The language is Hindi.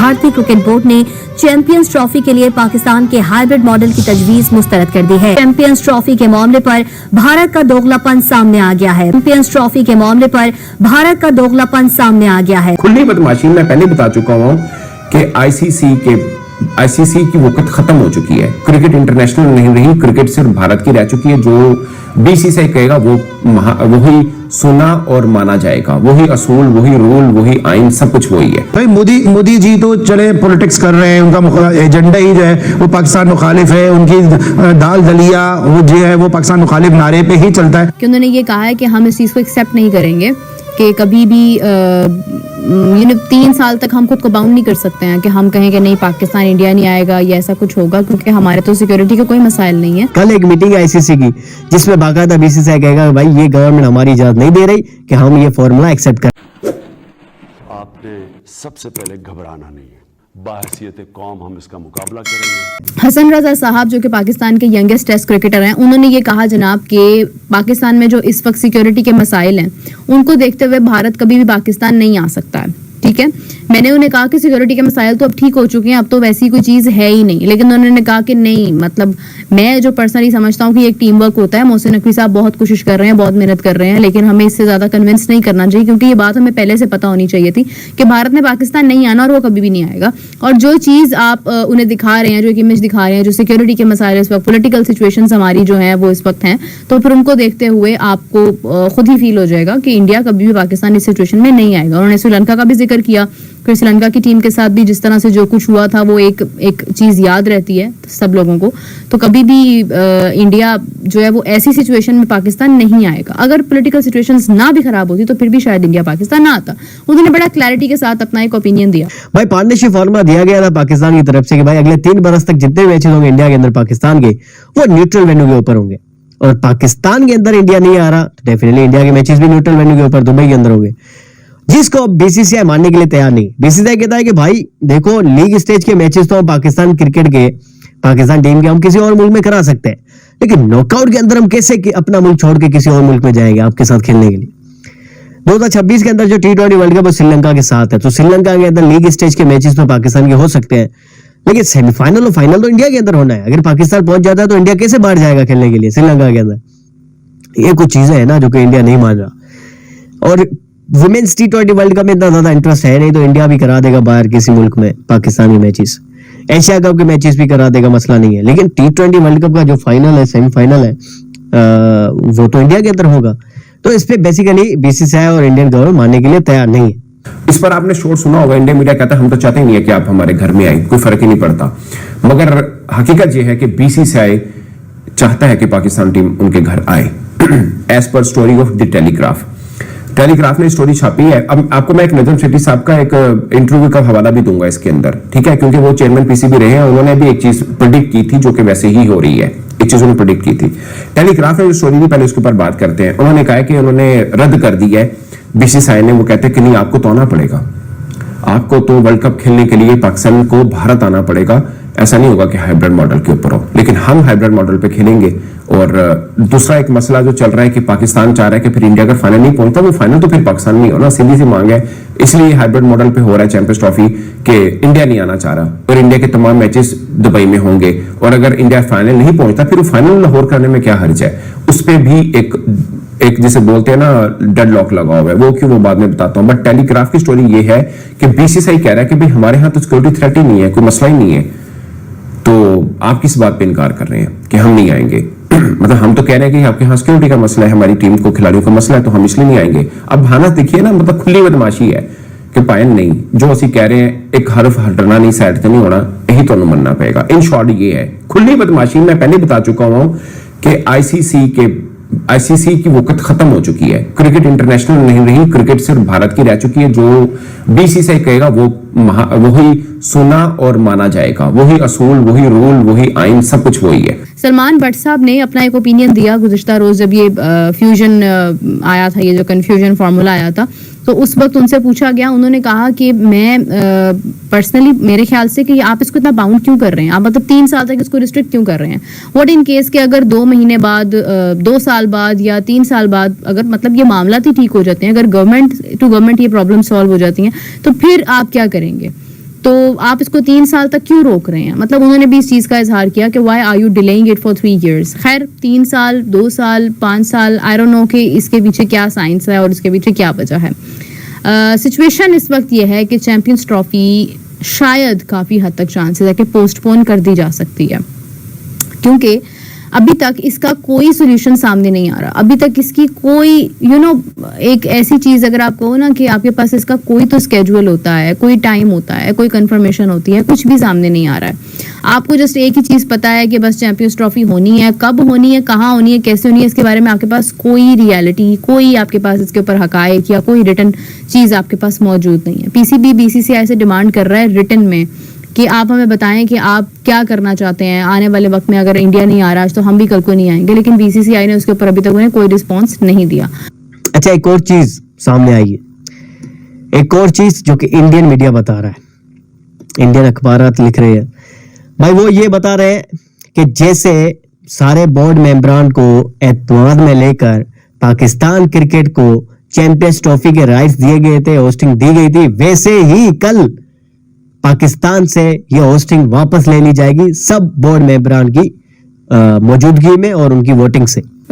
भारतीय क्रिकेट बोर्ड ने चैंपियंस ट्रॉफी के लिए पाकिस्तान के हाइब्रिड मॉडल की तजवीज मुस्तरद कर दी है। चैंपियंस ट्रॉफी के मामले पर भारत का दोगलापन सामने आ गया है। चैंपियंस ट्रॉफी के मामले पर भारत का दोगलापन सामने आ गया है। खुली बदमाशी मैं पहले बता चुका हूँ कि आईसीसी की वक्त खत्म हो चुकी है। क्रिकेट इंटरनेशनल नहीं रही, क्रिकेट सिर्फ भारत की रह चुकी है। जो बीसीसीआई कहेगा वही सुना और माना जाएगा, वही असूल, वही रूल, वही आइन, सब कुछ वही है। भाई मोदी जी तो चले पॉलिटिक्स कर रहे हैं, उनका एजेंडा ही जो है वो पाकिस्तान मुखालिफ है, उनकी दाल दलिया वो जो है वो पाकिस्तान मुखालिफ नारे पे ही चलता है। कि उन्होंने ये कहा है कि हम इस चीज़ को एक्सेप्ट नहीं करेंगे कि कभी भी 3 साल तक हम खुद को बाउंड नहीं कर सकते हैं कि हम कहें कि नहीं पाकिस्तान इंडिया नहीं आएगा या ऐसा कुछ होगा, क्योंकि हमारे तो सिक्योरिटी का कोई मसाइल नहीं है। कल एक मीटिंग आईसीसी की जिसमें बाकायदा बीसीसीआई कहेगा भाई ये गवर्नमेंट हमारी इजाजत नहीं दे रही कि हम ये फॉर्मूला एक्सेप्ट करें। आपने सबसे पहले घबराना नहीं है, बाहसियत कौम हम इसका मुकाबला करेंगे। हसन रजा साहब जो कि पाकिस्तान के यंगेस्ट टेस्ट क्रिकेटर हैं, उन्होंने ये कहा जनाब कि पाकिस्तान में जो इस वक्त सिक्योरिटी के मसाइल हैं उनको देखते हुए भारत कभी भी पाकिस्तान नहीं आ सकता है। ठीक है, मैंने उन्हें कहा कि सिक्योरिटी के मसाइल तो अब ठीक हो चुके हैं, अब तो वैसी कोई चीज़ है ही नहीं। लेकिन उन्होंने कहा कि नहीं, मतलब मैं जो पर्सनली समझता हूँ कि एक टीम वर्क होता है। मोहसिन नकवी साहब बहुत कोशिश कर रहे हैं, बहुत मेहनत कर रहे हैं, लेकिन हमें इससे ज़्यादा कन्विंस नहीं करना चाहिए, क्योंकि ये बात हमें पहले से पता होनी चाहिए थी कि भारत ने पाकिस्तान नहीं आना और वो कभी भी नहीं आएगा। और जो चीज़ आप उन्हें दिखा रहे हैं, जो एक इमेज दिखा रहे हैं, जो सिक्योरिटी के मसाइल इस वक्त, पोलिटिकल सिचुएशन हमारी जो है वो इस वक्त हैं, तो फिर उनको देखते हुए आपको खुद ही फील हो जाएगा कि इंडिया कभी भी पाकिस्तान इस सिचुएशन में नहीं आएगा। उन्होंने श्रीलंका का भी जिक्र किया, फिर श्रीलंका की टीम के साथ भी जिस तरह से जो कुछ हुआ था वो एक चीज़ याद रहती है सब लोगों को। तो कभी भी इंडिया जो है वो ऐसी सिचुएशन में पाकिस्तान नहीं आएगा। अगर पॉलिटिकल सिचुएशंस ना भी खराब होती तो फिर भी शायद इंडिया पाकिस्तान ना आता। उन्होंने बड़ा क्लैरिटी के साथ अपना एक ओपिनियन दिया। भाई पार्टनरशिप फॉर्मूला दिया गया था पाकिस्तान की तरफ से कि भाई अगले 3 बरस तक जितने मैचेस होंगे इंडिया के अंदर पाकिस्तान के, वो न्यूट्रल वेन्यू के ऊपर होंगे। और पाकिस्तान के अंदर इंडिया नहीं आ रहा तो डेफिनेटली इंडिया के मैचेस भी न्यूट्रल वेन्यू के ऊपर दुबई के अंदर होंगे, जिसको बीसीसीआई मानने के लिए तैयार नहीं। बीसीसीआई कहता है कि भाई देखो लीग स्टेज के मैचेस तो हम पाकिस्तान क्रिकेट के, पाकिस्तान टीम के हम किसी और मुल्क में करा सकते हैं, लेकिन नॉकआउट के अंदर हम कैसे अपना मुल्क छोड़ के किसी और मुल्क में जाएंगे आपके साथ खेलने के लिए। 2026 के अंदर जो T20 वर्ल्ड कप श्रीलंका के साथ है, तो श्रीलंका के अंदर लीग स्टेज के मैचेस तो पाकिस्तान के हो सकते हैं, लेकिन सेमीफाइनल और फाइनल तो इंडिया के अंदर होना है। अगर पाकिस्तान पहुंच जाता है तो इंडिया कैसे बाहर जाएगा खेलने के लिए श्रीलंका के अंदर। ये कुछ चीजें हैं ना जो कि इंडिया नहीं मान रहा। और वुमेन्स T20 वर्ल्ड कप में इतना ज्यादा इंटरेस्ट है नहीं, तो इंडिया भी करा देगा बाहर किसी मुल्क में पाकिस्तानी मैचेस। एशिया कप के मैचेस भी करा देगा, मसला नहीं है। लेकिन T20 वर्ल्ड कप का जो फाइनल है, सेमीफाइनल है, वो तो इंडिया के अंदर होगा। तो इस पे बेसिकली बीसीसीआई और इंडियन गवर्नमेंट मानने के लिए तैयार नहीं है। इस पर आपने शोर सुना होगा, इंडियन मीडिया कहता है हम तो चाहते ही नहीं है कि आप हमारे घर में आए, कोई फर्क ही नहीं पड़ता। मगर हकीकत यह है कि बीसीसीआई चाहता है कि पाकिस्तान टीम उनके घर आए। एज पर स्टोरी ऑफ द टेलीग्राफ ने स्टोरी छापी है। अब आपको मैं एक नजम सेठी साहब का एक इंटरव्यू का हवाला भी दूंगा इसके अंदर, ठीक है, क्योंकि वो चेयरमैन पीसीबी रहे हैं। उन्होंने भी एक चीज प्रेडिक्ट की थी जो कि वैसे ही हो रही है। एक चीज उन्होंने प्रेडिक्ट की थी। टेलीग्राफ ने जो स्टोरी दी, पहले उसके ऊपर बात करते हैं। उन्होंने कहा कि उन्होंने रद्द कर दी है बीसीसीआई ने। वो कहते हैं कि नहीं, आपको तो आना पड़ेगा, आपको तो वर्ल्ड कप खेलने के लिए पाकिस्तान को भारत आना पड़ेगा। ऐसा नहीं होगा कि हाइब्रिड मॉडल के ऊपर हो, लेकिन हम हाइब्रिड मॉडल पे खेलेंगे। और दूसरा एक मसला जो चल रहा है कि पाकिस्तान चाह रहा है कि फिर इंडिया अगर फाइनल नहीं पहुंचता, वो फाइनल तो फिर पाकिस्तान नहीं होना, सीधी सी मांग है। इसलिए हाइब्रिड मॉडल पे हो रहा है चैंपियंस ट्रॉफी के इंडिया नहीं आना चाह रहा और इंडिया के तमाम मैचेस दुबई में होंगे। और अगर इंडिया फाइनल नहीं पहुंचता फिर वो फाइनल लाहौर करने में क्या हर्ज है। उस पर भी एक जिसे बोलते हैं ना डेड लॉक लगा हुआ है, वो क्यों, वो बाद में बताता हूं। बट टेलीग्राफ की स्टोरी ये है कि बीसीसीआई कह रहा है कि भाई हमारे यहाँ तो सिक्योरिटी थ्रेट ही नहीं है, कोई मसला ही नहीं है, तो आप किस बात पे इनकार कर रहे हैं कि हम नहीं आएंगे। मतलब हम तो कह रहे हैं कि आपके यहाँ सिक्योरिटी का मसला है, हमारी टीम को, खिलाड़ियों का मसला है, तो हम इसलिए नहीं आएंगे। अब बहाना देखिए ना, मतलब खुली बदमाशी है कि पायन नहीं, जो असं कह रहे हैं एक हरफ हटना नहीं, साइड से नहीं होना, यही तो मनना पड़ेगा। इन शॉर्ट ये है खुली बदमाशी। मैं पहले बता चुका हूं कि आईसीसी की वक्त खत्म हो चुकी है। क्रिकेट इंटरनेशनल नहीं रही, क्रिकेट सिर्फ भारत की रह चुकी है। जो बीसीसीआई कहेगा वही सुना और माना जाएगा, वही असूल, वही रूल, वही आइन, सब कुछ वही है। सलमान भट्ट साहब ने अपना एक ओपिनियन दिया गुज़िश्ता रोज, जब ये फ्यूजन आया था, ये जो कन्फ्यूजन फार्मूला आया था, तो उस वक्त उनसे पूछा गया, उन्होंने कहा कि मैं पर्सनली मेरे ख्याल से कि आप इसको इतना बाउंड क्यों कर रहे हैं, आप मतलब 3 साल तक इसको रिस्ट्रिक्ट क्यों कर रहे हैं। व्हाट इन केस के अगर 2 महीने बाद, 2 साल बाद या 3 साल बाद अगर मतलब ये मामला ही ठीक हो जाते हैं, अगर गवर्नमेंट टू गवर्नमेंट ये प्रॉब्लम सॉल्व हो जाती हैं, तो फिर आप क्या करेंगे। तो आप इसको 3 साल तक क्यों रोक रहे हैं? मतलब उन्होंने भी इस चीज का इजहार किया कि why are you delaying it for 3 years। खैर 3 साल, 2 साल, 5 साल, आई डोंट नो कि इसके पीछे क्या साइंस है और इसके पीछे क्या वजह है। सिचुएशन इस वक्त ये है कि चैंपियंस ट्रॉफी शायद काफी हद तक चांसेस है कि पोस्टपोन कर दी जा सकती है, क्योंकि अभी तक इसका कोई सोल्यूशन सामने नहीं आ रहा। अभी तक इसकी कोई एक ऐसी चीज अगर आप कहो ना कि आपके पास इसका कोई तो स्केड्यूल होता है, कोई टाइम होता है, कोई कंफर्मेशन होती है, कुछ भी सामने नहीं आ रहा है। आपको जस्ट एक ही चीज पता है कि बस चैंपियंस ट्रॉफी होनी है, कब होनी है, कहाँ होनी है, कैसे होनी है, इसके बारे में आपके पास कोई रियलिटी, कोई आपके पास इसके ऊपर हकायक या कोई रिटन चीज आपके पास मौजूद नहीं है। पीसीबी बीसीसीआई से डिमांड कर रहा है रिटन में कि आप हमें बताएं कि आप क्या करना चाहते हैं आने वाले वक्त में। अगर इंडिया नहीं आ रहा आज तो हम भी कल को नहीं आएंगे, लेकिन बीसीसीआई ने उसके ऊपर अभी तक उन्हें कोई रिस्पॉन्स नहीं दिया। अच्छा, एक और चीज सामने आई है, एक और चीज जो कि इंडियन मीडिया बता रहा है, इंडियन अखबारात लिख रहे हैं भाई, वो ये बता रहे हैं कि जैसे सारे बोर्ड मेंबरान को एतवार में लेकर पाकिस्तान क्रिकेट को चैंपियंस ट्रॉफी के राइट्स दिए गए थे, होस्टिंग दी गई थी, वैसे ही कल पाकिस्तान से ये होस्टिंग वापस ले ली जाएगी सब बोर्ड मेंबरान की मौजूदगी में और उनकी वोटिंग से।